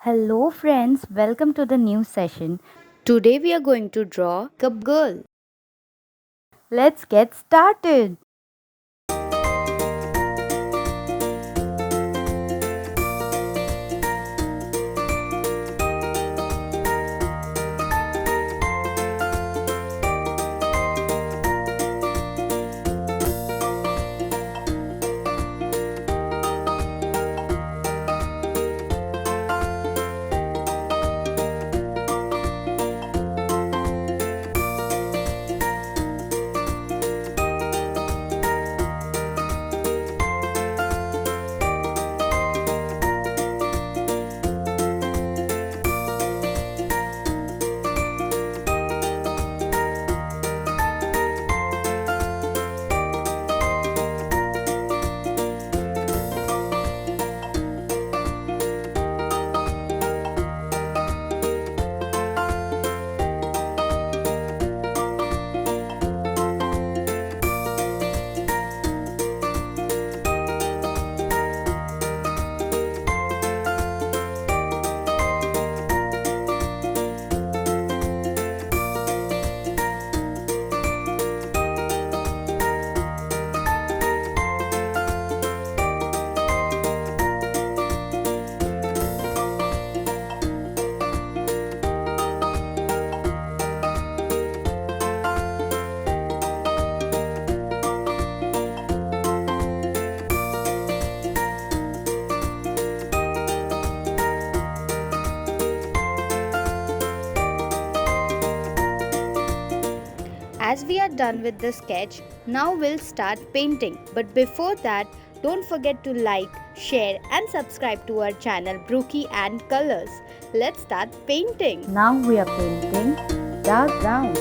Hello friends, welcome to the new session. Today we are going to draw a girl. Let's get started. As we are done with the sketch, now we'll start painting. But before that, don't forget to like, share and subscribe to our channel Brookie and Colors. Let's start painting. Now we are painting dark brown.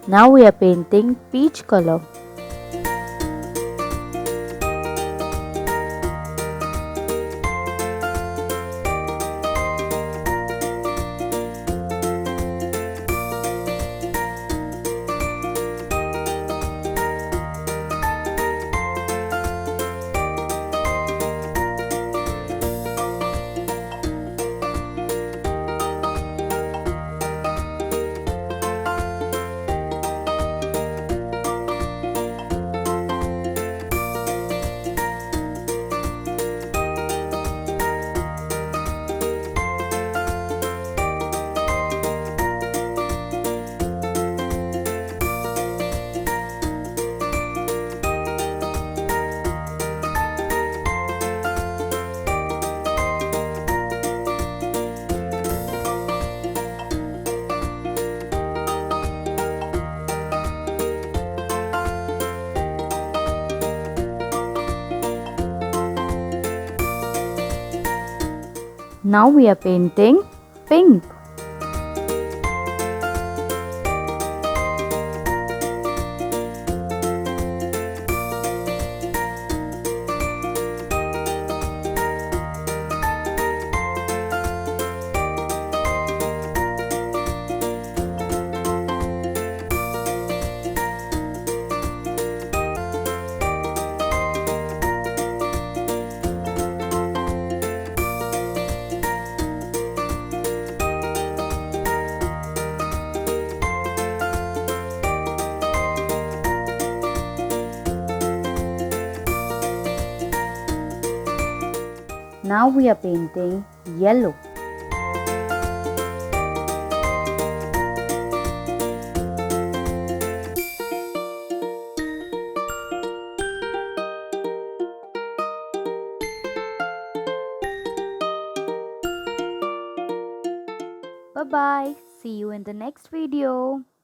Now we are painting peach color. Now we are painting pink. Now we are painting yellow. Bye bye. See you in the next video.